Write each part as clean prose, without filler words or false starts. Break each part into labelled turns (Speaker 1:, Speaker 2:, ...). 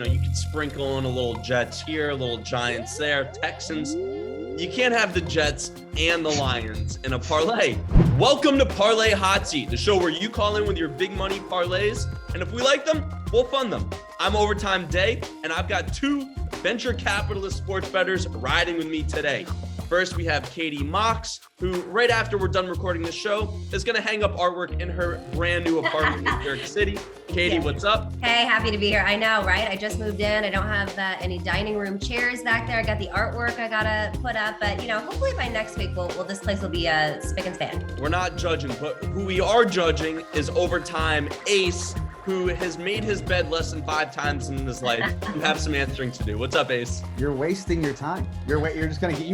Speaker 1: you could sprinkle in a little Jets here, a little Giants there, Texans. You can't have the Jets and the Lions in a parlay. Welcome to Parlay Hot Seat, the show where you call in with your big money parlays, and if we like them, we'll fund them. I'm Overtime Day, and I've got two venture capitalist sports bettors riding with me today. First, we have Katie Mox, who right after we're done recording the show is going to hang up artwork in her brand new apartment in New York City. Katie, What's up?
Speaker 2: Hey, happy to be here. I know, right? I just moved in. I don't have any dining room chairs back there. I got the artwork I got to put up. But, hopefully by next week, this place will be spick and span.
Speaker 1: We're not judging, but who we are judging is Overtime Ace, who has made his bed less than 5 times in his life. You have some answering to do. What's up, Ace?
Speaker 3: You're wasting your time. You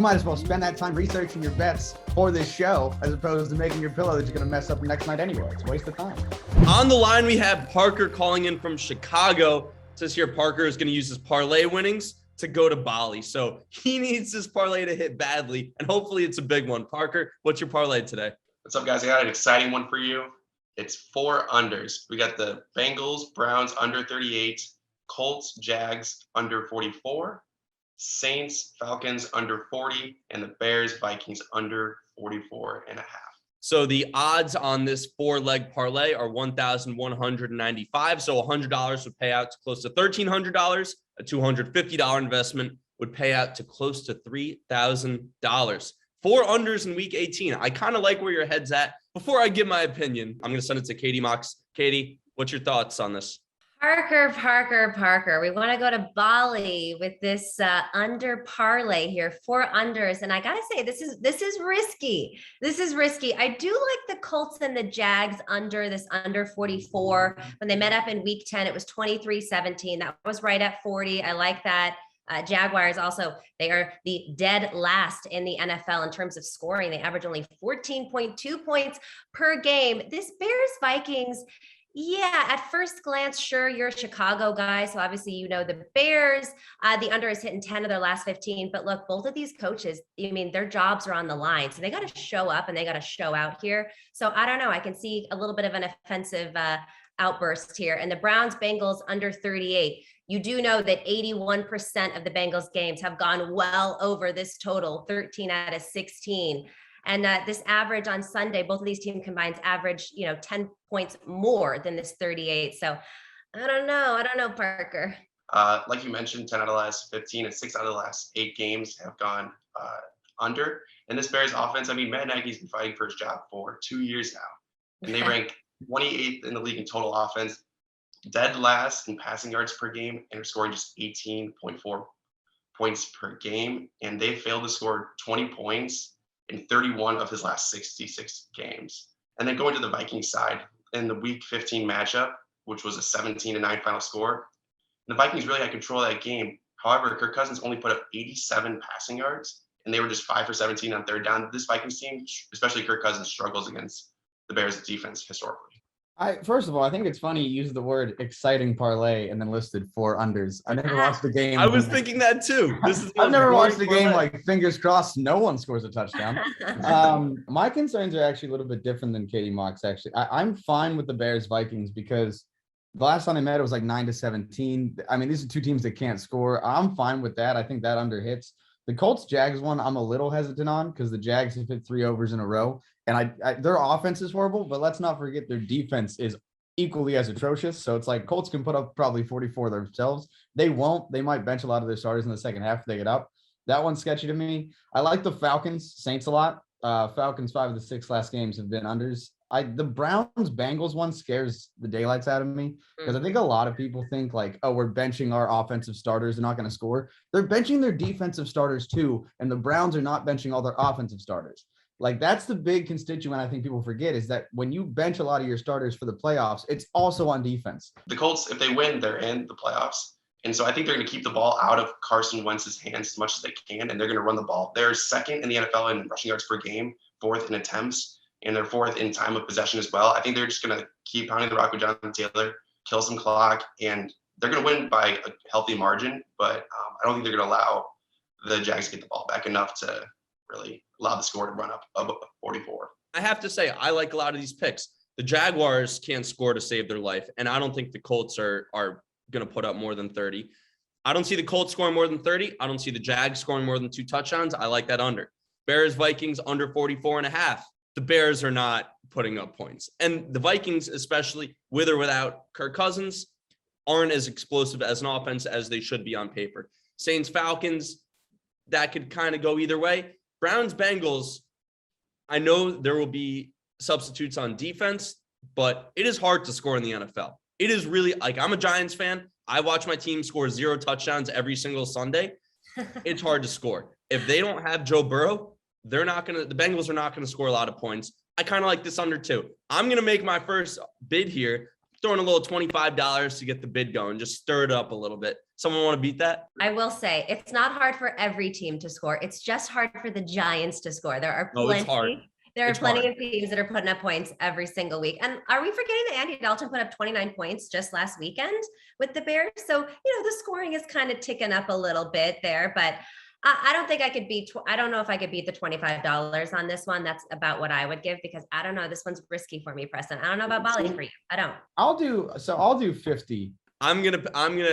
Speaker 3: might as well spend that time researching your bets for this show as opposed to making your pillow that you're going to mess up next night anyway. It's a waste of time.
Speaker 1: On the line, we have Parker calling in from Chicago. It says here Parker is going to use his parlay winnings to go to Bali. So he needs this parlay to hit badly, and hopefully it's a big one. Parker, what's your parlay today?
Speaker 4: What's up, guys? I got an exciting one for you. It's 4 unders. We got the Bengals, Browns under 38, Colts, Jags under 44, Saints, Falcons under 40, and the Bears, Vikings under 44.5.
Speaker 1: So the odds on this 4-leg parlay are 1,195. So $100 would pay out to close to $1,300. A $250 investment would pay out to close to $3,000. 4 unders in week 18. I kind of like where your head's at. Before I give my opinion, I'm going to send it to Katie Mox. Katie, what's your thoughts on this?
Speaker 2: Parker. We want to go to Bali with this under parlay here, 4 unders. And I got to say, this is risky. This is risky. I do like the Colts and the Jags under 44. When they met up in week 10, it was 23-17. That was right at 40. I like that. Jaguars also, they are the dead last in the NFL in terms of scoring. They average only 14.2 points per game. This Bears-Vikings, yeah, at first glance, sure, you're a Chicago guy, so obviously the Bears. The under is hitting 10 of their last 15. But look, both of these coaches, their jobs are on the line. So they got to show up and they got to show out here. So I don't know. I can see a little bit of an offensive outburst here. And the Browns-Bengals under 38. You do know that 81% of the Bengals games have gone well over this total, 13 out of 16. And this average on Sunday, both of these teams combined average, 10 points more than this 38. So I don't know, Parker.
Speaker 4: Like you mentioned, 10 out of the last 15 and 6 out of the last 8 games have gone under. And this Bears offense, Matt Nagy's been fighting for his job for 2 years now. And they rank 28th in the league in total offense, dead last in passing yards per game, and are scoring just 18.4 points per game. And they failed to score 20 points in 31 of his last 66 games. And then going to the Vikings side, in the week 15 matchup, which was a 17-9 final score, the Vikings really had control of that game. However, Kirk Cousins only put up 87 passing yards, and they were just 5 for 17 on third down. This Vikings team, especially Kirk Cousins, struggles against the Bears' defense historically.
Speaker 3: First of all, I think it's funny you used the word exciting parlay and then listed 4 unders. I never watched the game.
Speaker 1: I was thinking that too.
Speaker 3: I've never watched the game like fingers crossed no one scores a touchdown. My concerns are actually a little bit different than Katie Mox, actually. I'm fine with the Bears-Vikings because the last time they met, it was like 9-17. These are 2 teams that can't score. I'm fine with that. I think that under hits. The Colts-Jags one, I'm a little hesitant on because the Jags have hit 3 overs in a row. And their offense is horrible, but let's not forget their defense is equally as atrocious. So it's like Colts can put up probably 44 themselves. They won't. They might bench a lot of their starters in the second half if they get up. That one's sketchy to me. I like the Falcons, Saints a lot. Falcons 5 of the 6 last games have been unders. The Browns-Bengals one scares the daylights out of me because I think a lot of people think like, oh, we're benching our offensive starters. They're not going to score. They're benching their defensive starters too, and the Browns are not benching all their offensive starters. Like that's the big constituent I think people forget is that when you bench a lot of your starters for the playoffs, it's also on defense.
Speaker 4: The Colts, if they win, they're in the playoffs. And so I think they're going to keep the ball out of Carson Wentz's hands as much as they can, and they're going to run the ball. They're second in the NFL in rushing yards per game, 4th in attempts, and they're 4th in time of possession as well. I think they're just going to keep pounding the rock with Jonathan Taylor, kill some clock, and they're going to win by a healthy margin. But I don't think they're going to allow the Jags to get the ball back enough to really allow the score to run up above 44.
Speaker 1: I have to say, I like a lot of these picks. The Jaguars can't score to save their life, and I don't think the Colts are going to put up more than 30. I don't see the Colts scoring more than 30. I don't see the Jags scoring more than 2 touchdowns. I like that under. Bears, Vikings under 44.5. The Bears are not putting up points. And the Vikings, especially with or without Kirk Cousins, aren't as explosive as an offense as they should be on paper. Saints, Falcons, that could kind of go either way. Browns, Bengals, I know there will be substitutes on defense, but it is hard to score in the NFL. It is really, like, I'm a Giants fan. I watch my team score 0 touchdowns every single Sunday. It's hard to score. If they don't have Joe Burrow, the Bengals are not going to score a lot of points. I kind of like this under 2. I'm going to make my first bid here, throwing a little $25 to get the bid going, just stir it up a little bit. Someone want to beat that?
Speaker 2: I will say it's not hard for every team to score. It's just hard for the Giants to score. There are plenty.
Speaker 1: It's hard.
Speaker 2: There are
Speaker 1: It's
Speaker 2: plenty
Speaker 1: hard.
Speaker 2: of teams that are putting up points every single week. And are we forgetting that Andy Dalton put up 29 points just last weekend with the Bears? So, the scoring is kind of ticking up a little bit there, but I don't think I could beat, I don't know if I could beat the $25 on this one. That's about what I would give, because I don't know. This one's risky for me, Preston. I don't know about Bali for you. I don't.
Speaker 3: I'll do 50.
Speaker 1: I'm gonna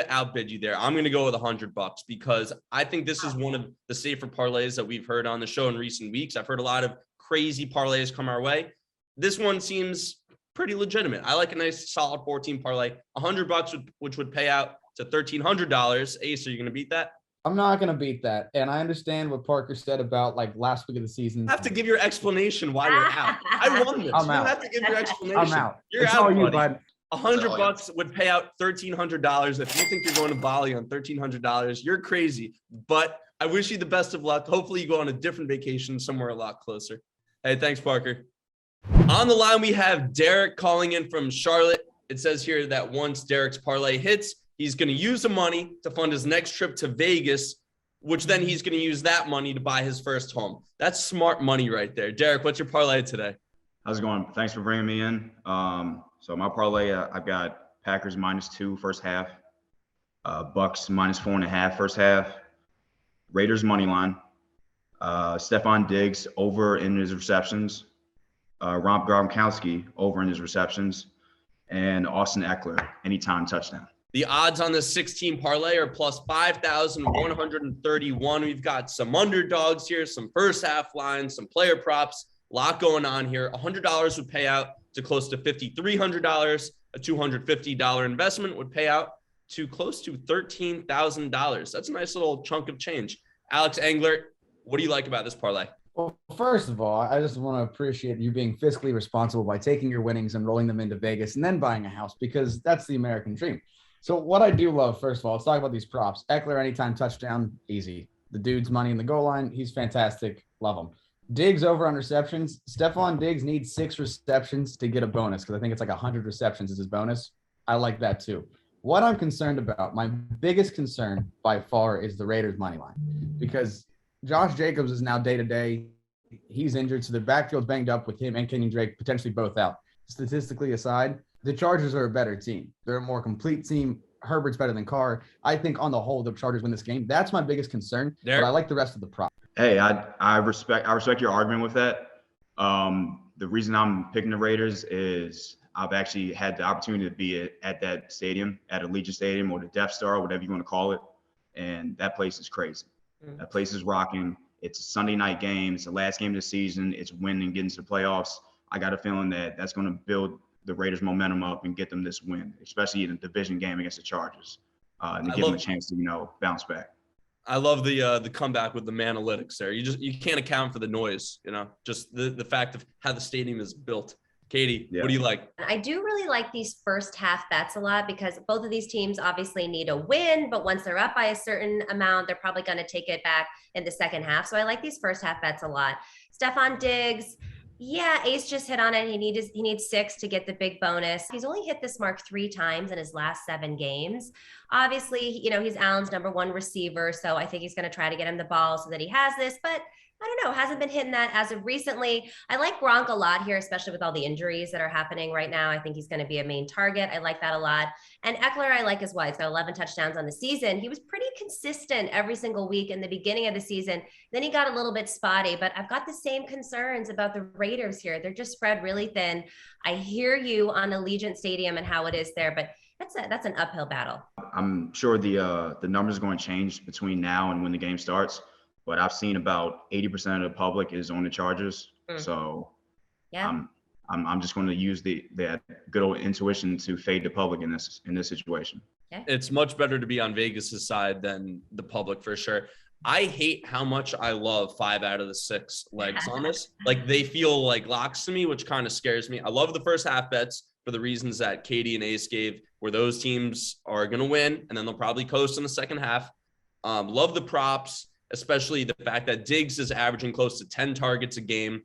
Speaker 1: outbid you there. I'm gonna go with $100 because I think this is one of the safer parlays that we've heard on the show in recent weeks. I've heard a lot of crazy parlays come our way. This one seems pretty legitimate. I like a nice solid 14 parlay. $100, which would pay out to $1,300. Ace, are you gonna beat that?
Speaker 3: I'm not going to beat that. And I understand what Parker said about like last week of the season.
Speaker 1: I have to give your explanation why you're out. I won this.
Speaker 3: I'm
Speaker 1: You
Speaker 3: out.
Speaker 1: have to give your explanation.
Speaker 3: I'm out.
Speaker 1: You're
Speaker 3: It's
Speaker 1: out,
Speaker 3: all you,
Speaker 1: buddy.
Speaker 3: bud.
Speaker 1: $100 would pay out $1,300. If you think you're going to Bali on $1,300, you're crazy. But I wish you the best of luck. Hopefully you go on a different vacation somewhere a lot closer. Hey, thanks, Parker. On the line, we have Derek calling in from Charlotte. It says here that once Derek's parlay hits, he's going to use the money to fund his next trip to Vegas, which then he's going to use that money to buy his first home. That's smart money right there. Derek, what's your parlay today?
Speaker 5: How's it going? Thanks for bringing me in. So my parlay, I've got Packers -2 first half, Bucks -4.5 first half, Raiders money line, Stephon Diggs over in his receptions, Rob Gronkowski over in his receptions, and Austin Eckler anytime touchdown.
Speaker 1: The odds on this 16 parlay are plus 5,131. We've got some underdogs here, some first half lines, some player props, a lot going on here. $100 would pay out to close to $5,300. A $250 investment would pay out to close to $13,000. That's a nice little chunk of change. Alex Engler, what do you like about this parlay?
Speaker 3: Well, first of all, I just want to appreciate you being fiscally responsible by taking your winnings and rolling them into Vegas and then buying a house, because that's the American dream. So what I do love, first of all, let's talk about these props. Eckler, anytime touchdown, easy. The dude's money in the goal line. He's fantastic. Love him. Diggs over on receptions. Stephon Diggs needs 6 receptions to get a bonus, because I think it's like 100 receptions is his bonus. I like that too. What I'm concerned about, my biggest concern by far, is the Raiders money line, because Josh Jacobs is now day-to-day. He's injured, so the backfield's banged up with him and Kenyon Drake potentially both out. Statistically aside, the Chargers are a better team. They're a more complete team. Herbert's better than Carr. I think on the whole, the Chargers win this game. That's my biggest concern, but I like the rest of the prop.
Speaker 5: Hey, I respect your argument with that. The reason I'm picking the Raiders is I've actually had the opportunity to be at that stadium, at Allegiant Stadium or the Death Star, whatever you want to call it, and that place is crazy. That place is rocking. It's a Sunday night game. It's the last game of the season. It's winning and getting to the playoffs. I got a feeling that that's going to build the Raiders' momentum up and get them this win, especially in a division game against the Chargers, and give them a chance to, bounce back.
Speaker 1: I love the comeback with the Manalytics there. You can't account for the noise, just the fact of how the stadium is built. Katie, What do you like?
Speaker 2: I do really like these first half bets a lot, because both of these teams obviously need a win, but once they're up by a certain amount, they're probably going to take it back in the second half. So I like these first half bets a lot. Stephon Diggs, yeah, Ace just hit on it. He needs 6 to get the big bonus. He's only hit this mark 3 times in his last 7 games. Obviously, he's Allen's #1 receiver, so I think he's going to try to get him the ball so that he has this, but I don't know, hasn't been hitting that as of recently. I like Gronk a lot here, especially with all the injuries that are happening right now. I think he's going to be a main target. I like that a lot. And Eckler, I like as well. He's got 11 touchdowns on the season. He was pretty consistent every single week in the beginning of the season. Then he got a little bit spotty, but I've got the same concerns about the Raiders here. They're just spread really thin. I hear you on Allegiant Stadium and how it is there, but That's an uphill battle.
Speaker 5: I'm sure the numbers are going to change between now and when the game starts, but I've seen about 80% of the public is on the Chargers. So
Speaker 2: Yeah.
Speaker 5: I'm just going to use that good old intuition to fade the public in this situation.
Speaker 1: It's much better to be on Vegas's side than the public for sure. I hate how much I love 5 out of the 6 legs on this. Like they feel like locks to me, which kind of scares me. I love the first half bets for the reasons that Katie and Ace gave, where those teams are going to win and then they'll probably coast in the second half. Love the props, especially the fact that Diggs is averaging close to 10 targets a game.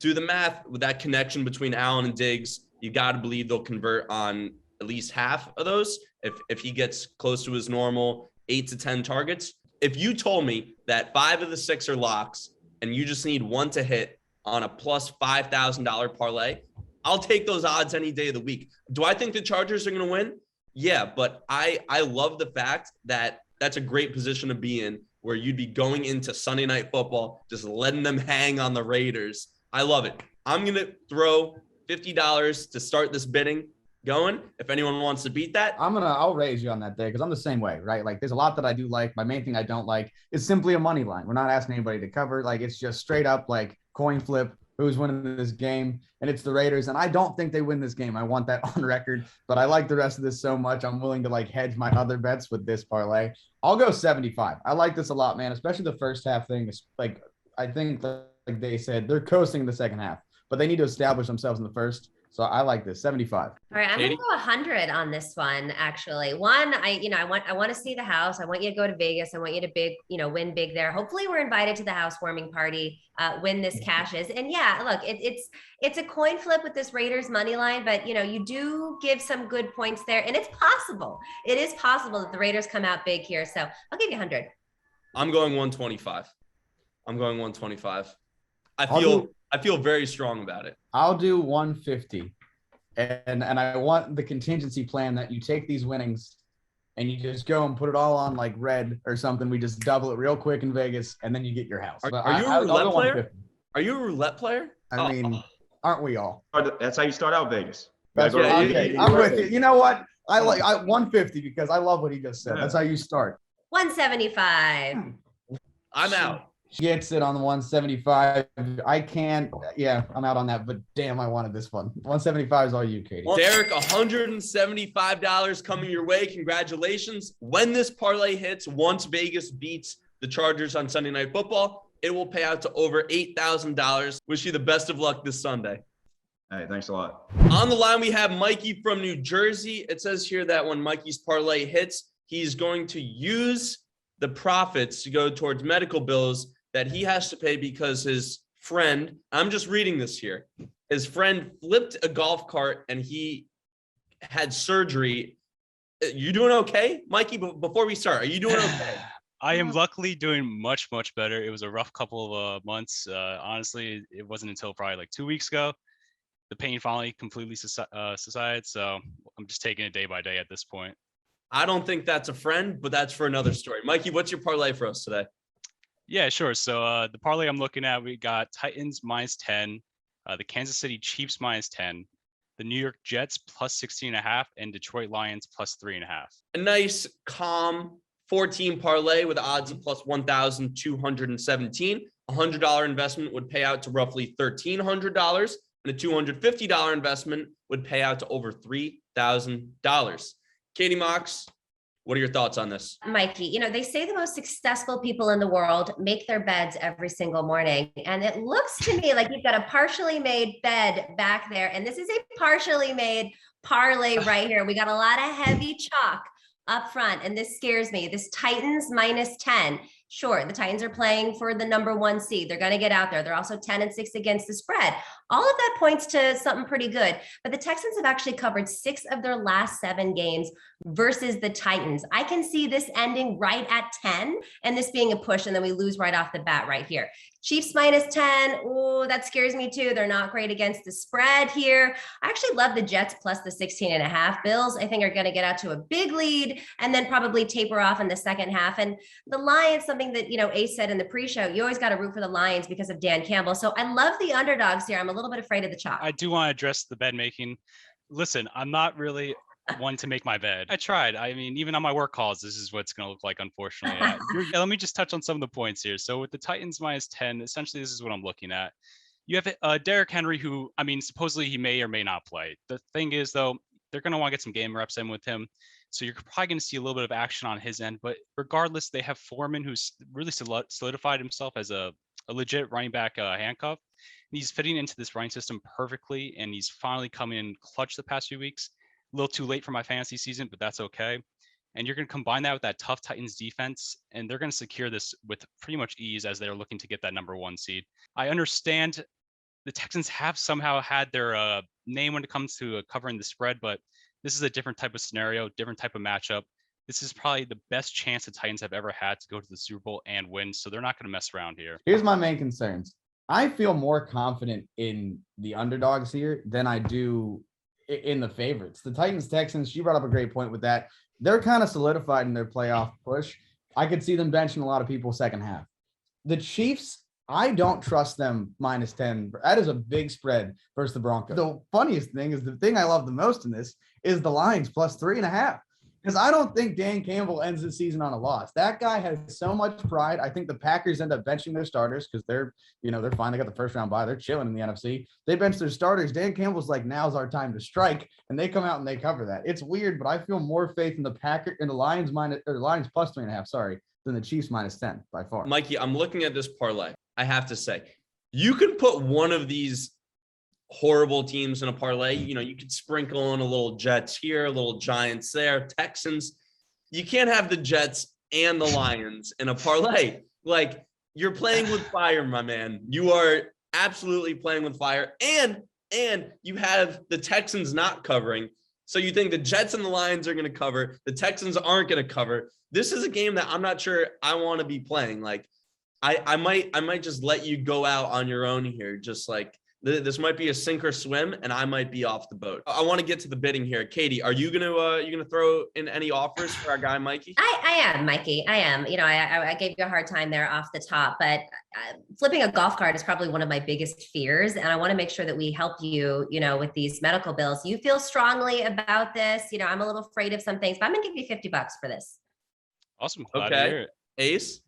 Speaker 1: Do the math with that connection between Allen and Diggs. You got to believe they'll convert on at least half of those if he gets close to his normal 8 to 10 targets. If you told me that 5 of the 6 are locks and you just need one to hit on a plus $5,000 parlay, I'll take those odds any day of the week. Do I think the Chargers are going to win? Yeah, but I love the fact that that's a great position to be in, where you'd be going into Sunday Night Football, just letting them hang on the Raiders. I love it. I'm going to throw $50 to start this bidding going. If anyone wants to beat that,
Speaker 3: I'll raise you on that day because I'm the same way, right? Like there's a lot that I do like. My main thing I don't like is simply a money line. We're not asking anybody to cover. Like it's just straight up like coin flip. Who's winning this game? And it's the Raiders. And I don't think they win this game. I want that on record, but I like the rest of this so much. I'm willing to like hedge my other bets with this parlay. I'll go 75. I like this a lot, man, especially the first half thing. Is like, I think like they said, they're coasting in the second half, but they need to establish themselves in the first. So I like this 75.
Speaker 2: All right, I'm gonna go 100 on this one. Actually, I want to see the house. I want you to go to Vegas. I want you to win big there. Hopefully, we're invited to the housewarming party when this cashes. And yeah, look, it's a coin flip with this Raiders money line, but you do give some good points there, and it's possible. It is possible that the Raiders come out big here. So I'll give you 100.
Speaker 1: I'm going 125. I feel very strong about it.
Speaker 3: I'll do 150. And I want the contingency plan that you take these winnings and you just go and put it all on like red or something. We just double it real quick in Vegas and then you get your house.
Speaker 1: Are you a roulette player? Are you a roulette player?
Speaker 3: I mean, aren't we all?
Speaker 5: That's how you start out Vegas.
Speaker 3: Okay, I'm with you. You know what? I 150 because I love what he just said. That's how you start.
Speaker 2: 175.
Speaker 1: I'm out.
Speaker 3: She gets it on the 175. I can't. Yeah, I'm out on that. But damn, I wanted this one. 175 is all you, Katie.
Speaker 1: Derek, $175 coming your way. Congratulations. When this parlay hits, once Vegas beats the Chargers on Sunday Night Football, it will pay out to over $8,000. Wish you the best of luck this Sunday.
Speaker 5: Hey, thanks a lot.
Speaker 1: On the line, we have Mikey from New Jersey. It says here that when Mikey's parlay hits, he's going to use the profits to go towards medical bills that he has to pay because his friend, I'm just reading this here, his friend flipped a golf cart and he had surgery. You doing okay, Mikey? Before we start, are you doing okay?
Speaker 6: I am luckily doing much, much better. It was a rough couple of months. Honestly, it wasn't until probably like 2 weeks ago. The pain finally completely subsided. So I'm just taking it day by day at this point.
Speaker 1: I don't think that's a friend, but that's for another story. Mikey, what's your parlay for us today?
Speaker 6: Yeah, sure. So the parlay I'm looking at, we got Titans -10, the Kansas City Chiefs -10, the New York Jets +16.5, and Detroit Lions +3.5. A
Speaker 1: nice, calm 14 parlay with odds of +1,217. A $100 investment would pay out to roughly $1,300, and a $250 investment would pay out to over $3,000. Katie Mox, what are your thoughts on this?
Speaker 2: Mikey, they say the most successful people in the world make their beds every single morning. And it looks to me like you've got a partially made bed back there. And this is a partially made parlay right here. We got a lot of heavy chalk up front. And this scares me. This Titans -10. Sure, the Titans are playing for the number 1 seed. They're going to get out there. They're also 10-6 against the spread. All of that points to something pretty good. But the Texans have actually covered 6 of their last 7 games versus the Titans. I can see this ending right at 10 and this being a push, and then we lose right off the bat right here. Chiefs -10. Oh, that scares me too. They're not great against the spread here. I actually love the Jets plus the 16.5. Bills, I think, are going to get out to a big lead and then probably taper off in the second half. And the Lions, something that, Ace said in the pre-show, you always got to root for the Lions because of Dan Campbell. So I love the underdogs here. I'm a little bit afraid of the chalk.
Speaker 6: I do want to address the bet making. Listen, I'm not really one to make my bed. I tried. I mean, even on my work calls, this is what's going to look like, unfortunately. Let me just touch on some of the points here. So with the Titans -10, essentially, this is what I'm looking at. You have Derrick Henry, who, I mean, supposedly he may or may not play. The thing is, though, they're going to want to get some game reps in with him. So you're probably going to see a little bit of action on his end. But regardless, they have Foreman, who's really solidified himself as a legit running back handcuff. He's fitting into this running system perfectly, and he's finally coming in clutch the past few weeks. A little too late for my fantasy season, but that's okay. And you're going to combine that with that tough Titans defense, and they're going to secure this with pretty much ease as they're looking to get that #1 seed. I understand the Texans have somehow had their name when it comes to covering the spread, but this is a different type of scenario, different type of matchup. This is probably the best chance the Titans have ever had to go to the Super Bowl and win, so they're not going to mess around here.
Speaker 3: Here's my main concerns. I feel more confident in the underdogs here than I do in the favorites. The Titans-Texans, you brought up a great point with that. They're kind of solidified in their playoff push. I could see them benching a lot of people second half. The Chiefs, I don't trust them -10. That is a big spread versus the Broncos. The funniest thing is the thing I love the most in this is the Lions +3.5. Because I don't think Dan Campbell ends the season on a loss. That guy has so much pride. I think the Packers end up benching their starters because they're fine. They got the first round bye. They're chilling in the NFC. They bench their starters. Dan Campbell's like, now's our time to strike, and they come out and they cover that. It's weird, but I feel more faith in the Lions +3.5, than the Chiefs -10 by far.
Speaker 1: Mikey, I'm looking at this parlay. I have to say, you can put one of these horrible teams in a parlay. You could sprinkle in a little Jets here, a little Giants there, Texans. You can't have the Jets and the Lions in a parlay. Like, you're playing with fire, my man. You are absolutely playing with fire. And you have the Texans not covering. So you think the Jets and the Lions are going to cover. The Texans aren't going to cover. This is a game that I'm not sure I want to be playing. Like, I might just let you go out on your own here. Just like, this might be a sink or swim, and I might be off the boat. I want to get to the bidding here. Katie, are you gonna throw in any offers for our guy Mikey?
Speaker 2: I am, Mikey. I am. I gave you a hard time there off the top, but flipping a golf cart is probably one of my biggest fears, and I want to make sure that we help you, with these medical bills. You feel strongly about this. I'm a little afraid of some things, but I'm gonna give you $50 for this.
Speaker 6: Awesome. Glad to hear it.
Speaker 1: Ace?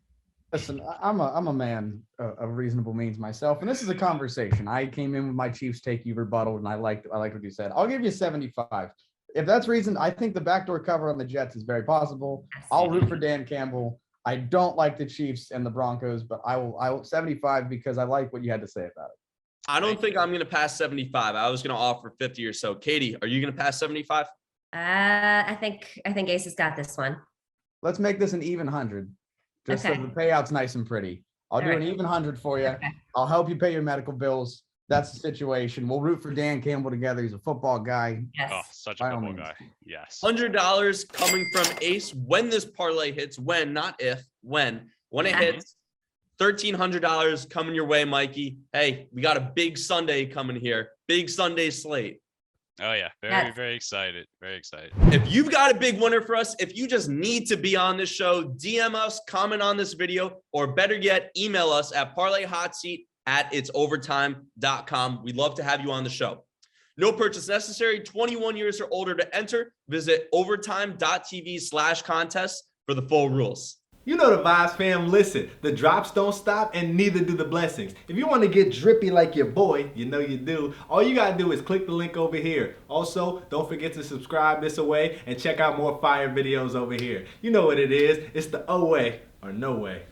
Speaker 3: Listen, I'm a man of reasonable means myself, and this is a conversation. I came in with my Chiefs take, you rebutted, and I liked what you said. I'll give you 75. If that's reason, I think the backdoor cover on the Jets is very possible. I'll root for Dan Campbell. I don't like the Chiefs and the Broncos, but I will 75 because I like what you had to say about it.
Speaker 1: I don't think I'm gonna pass 75. I was gonna offer 50 or so. Katie, are you gonna pass 75?
Speaker 2: I think Ace has got this one.
Speaker 3: Let's make this an even 100. Just
Speaker 2: Okay.
Speaker 3: so the payout's nice and pretty. I'll do an even 100 for you.
Speaker 2: Okay.
Speaker 3: I'll help you pay your medical bills. That's the situation. We'll root for Dan Campbell together. He's a football guy.
Speaker 2: Yes.
Speaker 6: Oh, such a
Speaker 3: By all
Speaker 6: football
Speaker 3: means.
Speaker 6: guy. Yes.
Speaker 1: $100 coming from Ace when this parlay hits. When, not if, when. When it hits, $1,300 coming your way, Mikey. Hey, we got a big Sunday coming here. Big Sunday slate.
Speaker 6: Oh yeah,
Speaker 2: Yes.
Speaker 6: very excited. Very excited.
Speaker 1: If you've got a big winner for us, if you just need to be on this show, DM us, comment on this video, or better yet, email us at parlayhotseat@itsovertime.com. We'd love to have you on the show. No purchase necessary, 21 years or older to enter. Visit overtime.tv/contest for the full rules.
Speaker 7: You know the vibes, fam. Listen, the drops don't stop and neither do the blessings. If you want to get drippy like your boy, you know you do, all you got to do is click the link over here. Also, don't forget to subscribe this away and check out more fire videos over here. You know what it is. It's the O way or no way.